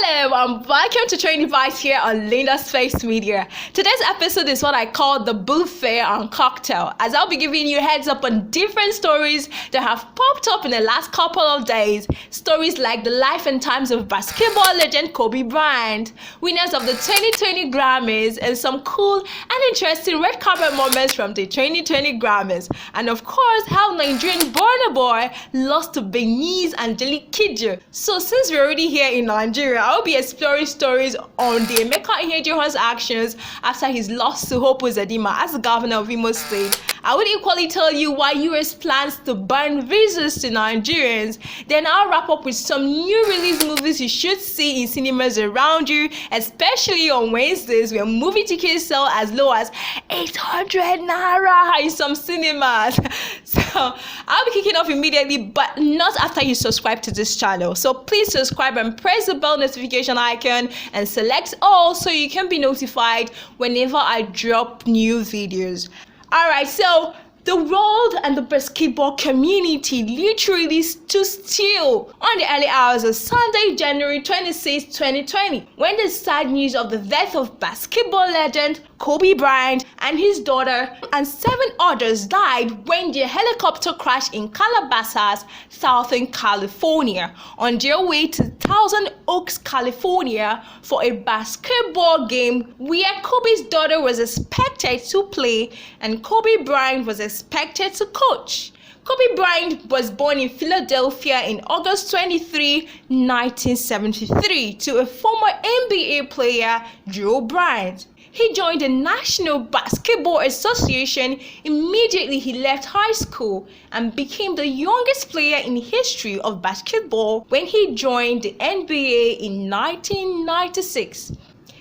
Hello and welcome to Trendy Bitez here on Linda's Face Media. Today's episode is what I call the buffet and cocktail, as I'll be giving you heads up on different stories that have popped up in the last couple of days. Stories like the life and times of basketball legend Kobe Bryant, winners of the 2020 Grammys, and some cool and interesting red carpet moments from the 2020 Grammys. And of course, how Nigerian Burna Boy lost to Benin's Angelique Kidjo. So since we're already here in Nigeria, I'll be exploring stories on the Emeka Ihedioha's actions after his loss to Hope Uzodinma as the governor of Imo State. I would equally tell you why US plans to ban visas to Nigerians. Then I'll wrap up with some new release movies you should see in cinemas around you, especially on Wednesdays where movie tickets sell as low as 800 naira in some cinemas. So I'll be kicking off immediately, but not after you subscribe to this channel. So please subscribe and press the bell notification icon and select all so you can be notified whenever I drop new videos. Alright, so the world and the basketball community literally stood still on the early hours of Sunday, January 26, 2020, when the sad news of the death of basketball legend Kobe Bryant and his daughter and 7 others died when their helicopter crashed in Calabasas, Southern California, on their way to Thousand Oaks, California for a basketball game where Kobe's daughter was expected to play and Kobe Bryant was expected to coach. Kobe Bryant was born in Philadelphia in August 23, 1973 to a former NBA player, Joe Bryant. He joined the National Basketball Association immediately he left high school and became the youngest player in history of basketball when he joined the NBA in 1996.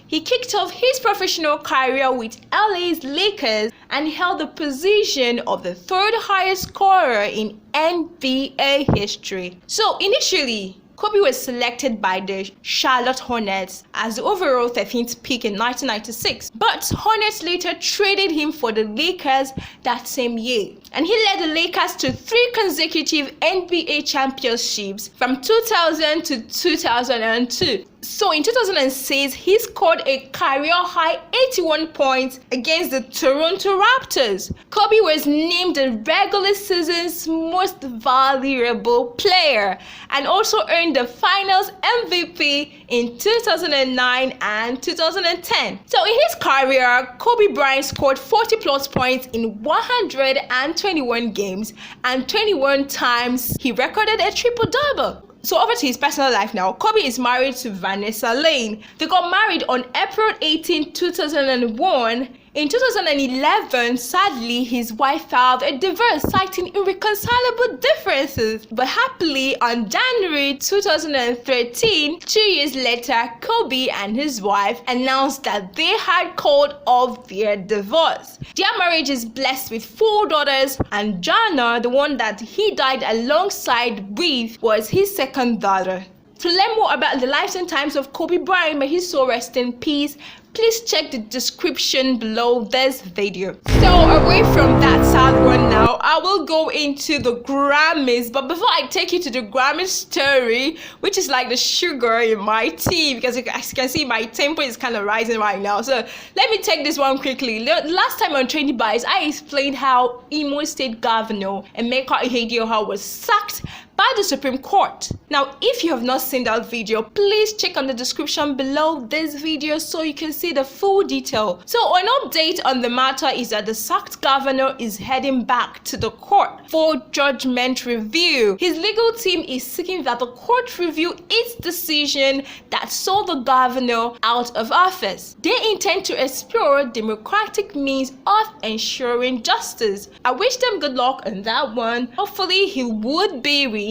He kicked off his professional career with LA's Lakers and held the position of the 3rd highest scorer in NBA history. So initially, Kobe was selected by the Charlotte Hornets as the overall 13th pick in 1996, but Hornets later traded him for the Lakers that same year. And he led the Lakers to 3 consecutive NBA championships from 2000 to 2002. So in 2006, he scored a career-high 81 points against the Toronto Raptors. Kobe was named the regular season's most valuable player and also earned the Finals MVP in 2009 and 2010. So in his career, Kobe Bryant scored 40-plus points in 121 games, and 21 times he recorded a triple-double. So over to his personal life now. Kobe is married to Vanessa Lane. They got married on April 18, 2001. In 2011, sadly, his wife filed a divorce citing irreconcilable differences. But happily, on January 2013, 2 years later, Kobe and his wife announced that they had called off their divorce. Their marriage is blessed with 4 daughters, and Jana, the one that he died alongside with, was his 2nd daughter. To learn more about the lives and times of Kobe Bryant, may his soul rest in peace, please check the description below this video. So away from that sad one now, I will go into the Grammys. But before I take you to the Grammy story, which is like the sugar in my tea, because as you can see, my tempo is kind of rising right now. So let me take this one quickly. Last time on Trendy Bitez, I explained how Imo State Governor Emeka Ihedioha was sacked by the Supreme Court. Now, if you have not seen that video, please check on the description below this video so you can see the full detail. So an update on the matter is that the sacked governor is heading back to the court for judgment review. His legal team is seeking that the court review its decision that saw the governor out of office. They intend to explore democratic means of ensuring justice. I wish them good luck on that one. Hopefully he would be reinstated.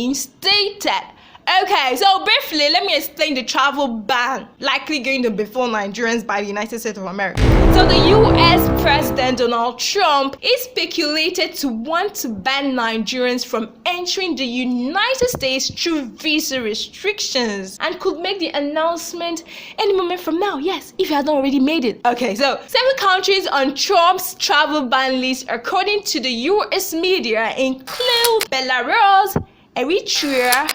Okay, so briefly, let me explain the travel ban likely going to befall Nigerians by the United States of America. So the US President Donald Trump is speculated to want to ban Nigerians from entering the United States through visa restrictions and could make the announcement any moment from now. Yes, if you had not already made it. Okay, so 7 countries on Trump's travel ban list, according to the US media, include Belarus, Eritrea,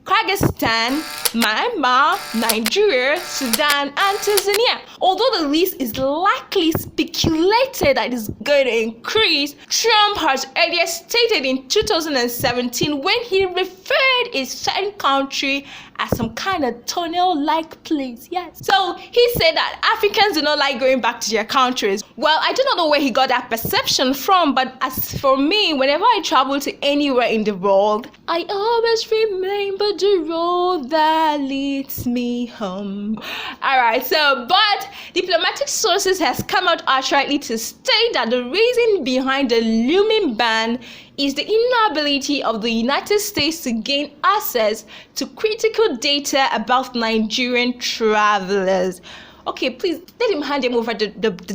Kyrgyzstan, Myanmar, Nigeria, Sudan, and Tanzania. Although the list is likely speculated that it's going to increase, Trump has earlier stated in 2017 when he referred a certain country as some kind of tunnel-like place. Yes. So he said that Africans do not like going back to their countries. Well, I do not know where he got that perception from, but as for me, whenever I travel to anywhere in the world, I always remember the road that leads me home. Alright, but diplomatic sources has come out outrightly to state that the reason behind the looming ban is the inability of the United States to gain access to critical data about Nigerian travelers. Okay, please let him hand him over the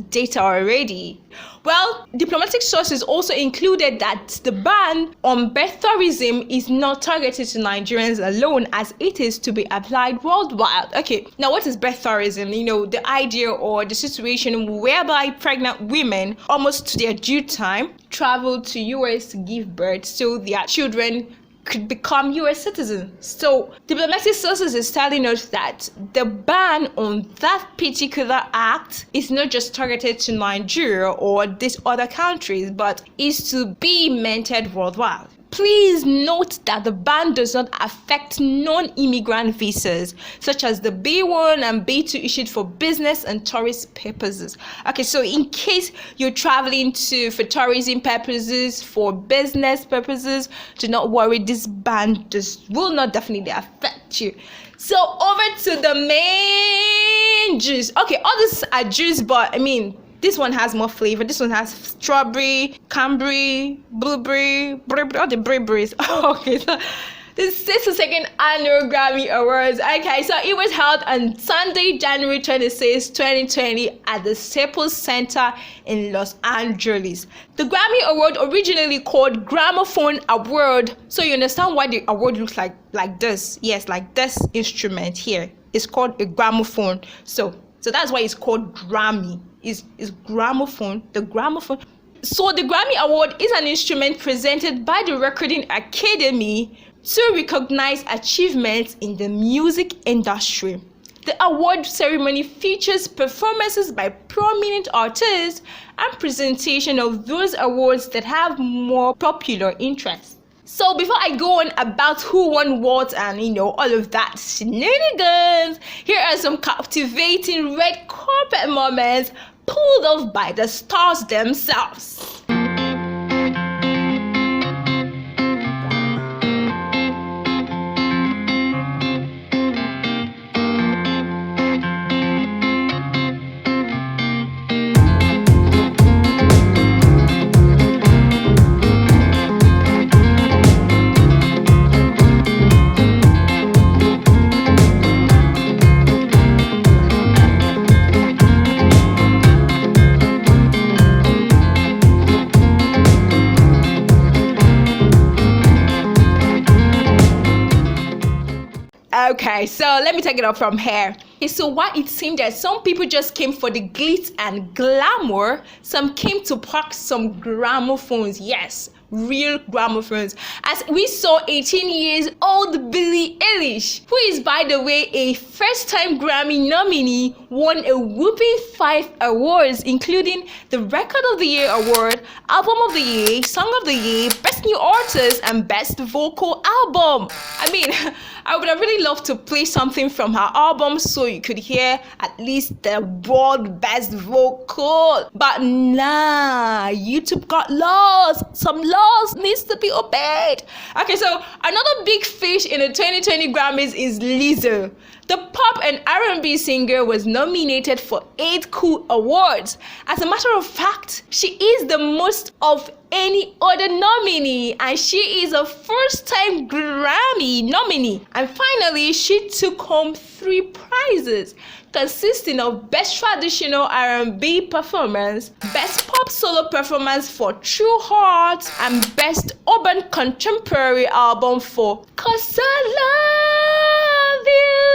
data already. Well, diplomatic sources also included that the ban on birth tourism is not targeted to Nigerians alone, as it is to be applied worldwide. Okay, now what is birth tourism? The idea or the situation whereby pregnant women, almost to their due time, travel to US to give birth so their children could become US citizens. So diplomatic sources is telling us that the ban on that particular act is not just targeted to Nigeria or these other countries, but is to be mentored worldwide. Please note that the ban does not affect non-immigrant visas, such as the B1 and B2 issued for business and tourist purposes. Okay, so in case you're traveling for tourism purposes, for business purposes, do not worry, this ban will not definitely affect you. So over to the main juice. Okay, all these are juice, but this one has more flavor. This one has strawberry, cranberry, blueberry, all the berries. Okay, so the 62nd Annual Grammy Awards. Okay, so it was held on Sunday, January 26, 2020 at the Staples Center in Los Angeles. The Grammy Award, originally called Gramophone Award, so you understand why the award looks like this. Yes, like this instrument here. It's called a gramophone. So that's why it's called Grammy. Is gramophone, the gramophone. So the Grammy Award is an instrument presented by the Recording Academy to recognize achievements in the music industry. The award ceremony features performances by prominent artists and presentation of those awards that have more popular interest. So before I go on about who won what and all of that shenanigans, here are some captivating red carpet moments pulled off by the stars themselves. Okay, so let me take it up from here. Okay, so while it seemed that some people just came for the glitz and glamour, some came to pack some gramophones. Yes, real gramophones. As we saw 18 years old Billie Eilish, who is by the way a first-time Grammy nominee, won a whooping 5 awards, including the Record of the Year award, Album of the Year, Song of the Year, Best New Artist, and Best Vocal Album. I would have really loved to play something from her album so you could hear at least the world best vocal. But nah, YouTube got laws. Some laws needs to be obeyed. Okay, so another big fish in the 2020 Grammys is Lizzo. The pop and R&B singer was nominated for 8 cool awards. As a matter of fact, she is the most of any other nominee, and she is a first-time Grammy nominee. And finally, she took home 3 prizes, consisting of Best Traditional R&B Performance, Best Pop Solo Performance for True Heart, and Best Urban Contemporary Album for 'Cause I Love You.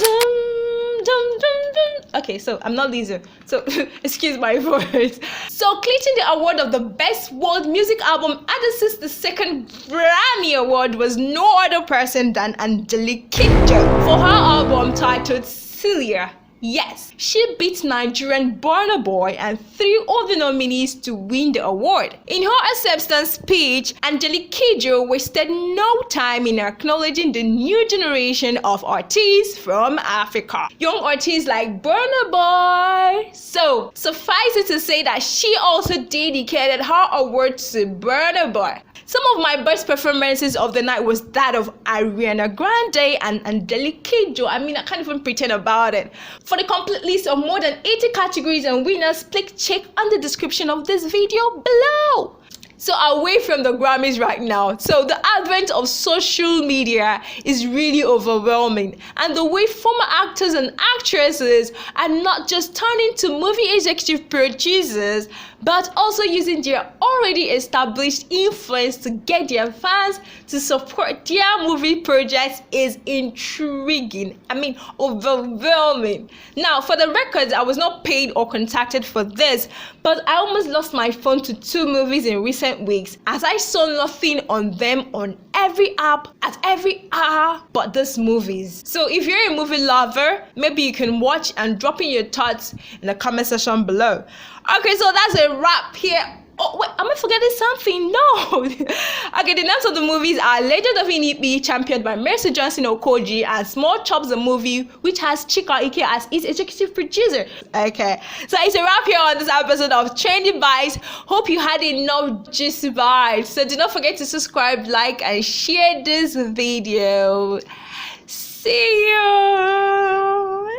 Dum, dum, dum, dum. Okay, so I'm not Lizzo. So excuse my voice. So clinching the award of the Best World Music Album at the 62nd Grammy Award was no other person than Angelique Kidjo for her album titled Celia. Yes, she beat Nigerian Burna Boy and 3 other nominees to win the award. In her acceptance speech, Angelique Kidjo wasted no time in acknowledging the new generation of artists from Africa. Young artists like Burna Boy. So, suffice it to say that she also dedicated her award to Burna Boy. Some of my best performances of the night was that of Ariana Grande and Angelique Kidjo. I mean, I can't even pretend about it. For the complete list of more than 80 categories and winners, click check on the description of this video below. So away from the Grammys right now, so the advent of social media is really overwhelming, and the way former actors and actresses are not just turning to movie executive producers, but also using their already established influence to get their fans to support their movie projects is intriguing. I mean, overwhelming. Now, for the record, I was not paid or contacted for this, but I almost lost my phone to 2 movies in recent weeks as I saw nothing on them on every app at every hour but these movies. So if you're a movie lover, maybe you can watch and drop in your thoughts in the comment section below. Okay, so that's a wrap here. Oh wait, am I forgetting something? No. Okay, the names of the movies are Legend of Inipi, championed by Mercy Johnson Okoji, and Small Chops, the movie, which has Chika Ike as its executive producer. Okay, so it's a wrap here on this episode of Trendy Bites. Hope you had enough juicy bites. So do not forget to subscribe, like, and share this video. See you.